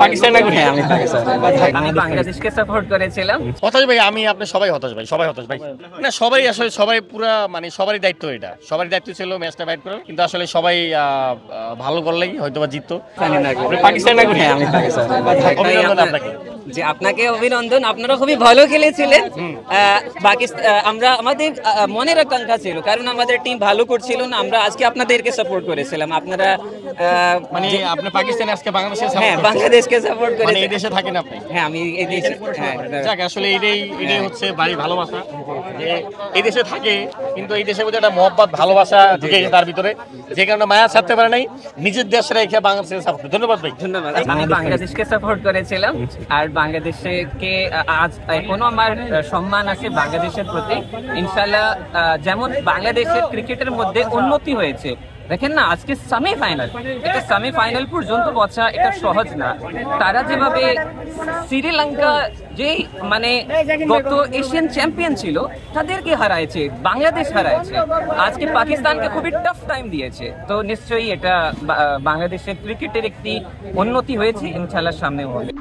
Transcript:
পাকিস্তান না করি আমি পাকিস্তান আমি বাংলাদেশকে সাপোর্ট করেছিলাম। হতাশ ভাই, আমি আপনি সবাই হতাশ ভাই, সবাই হতাশ ভাই। না সবাই আসলে সবাই পুরা মানে সবারই দায়িত্ব, এটা সবারই দায়িত্ব ছিল ম্যাচটা ফাইট করার, কিন্তু আসলে সবাই ভালো করলেই হয়তো বা জিততো। পাকিস্তান না করি আমি পাকিস্তান অভিনন্দন আপনাকে। যে আপনাকে অভিনন্দন, আপনারা খুবই ভালো খেলেছিলেন। আমরা আমাদের মনের আকাঙ্ক্ষা ছিল, কারণ আমাদের টিম ভালো করছিল না, আমরা আজকে আপনাদেরকে সাপোর্ট করেছিলাম। আপনারা মানে আপনি পাকিস্তানে আজকে বাংলাদেশে হ্যাঁ বাংলাদেশকে সাপোর্ট মানে করেছেন। এই দেশে থাকেন আপনি? হ্যাঁ আমি এই দেশে, হ্যাঁ যাক আসলে এটাই হচ্ছে বাড়ি ভালোবাসা, যে এই দেশে থাকে কিন্তু এই দেশের মধ্যে একটা মহব্বত ভালোবাসা ঢুকে গেছে তার ভিতরে, যে কারণে মায়া ছাড়তে পারে নাই, নিজের দেশ রেখে বাংলাদেশের সাপোর্ট। ধন্যবাদ ভাই। ধন্যবাদ। আমি বাংলাদেশকে সাপোর্ট করেছিলাম, আর বাংলাদেশকে আজ এখনো আমার সম্মান আছে বাংলাদেশের প্রতি। ইনশাআল্লাহ যেমন বাংলাদেশের ক্রিকেটের মধ্যে উন্নতি হয়েছে, দেখেন না আজকে সেমিফাইনাল, এটা সেমিফাইনাল পর্যন্ত পৌঁছা এটা সহজ না। তারা যেভাবে শ্রীলঙ্কা যেই মানে গত এশিয়ান চ্যাম্পিয়ন ছিল তাদেরকে হারাইছে, বাংলাদেশ হারাইছে, আজকে পাকিস্তানকে খুবই টাফ টাইম দিয়েছে। তো নিশ্চয়ই এটা বাংলাদেশের ক্রিকেটের একটি উন্নতি হয়েছে, ইনশাআল্লাহ সামনেও হবে।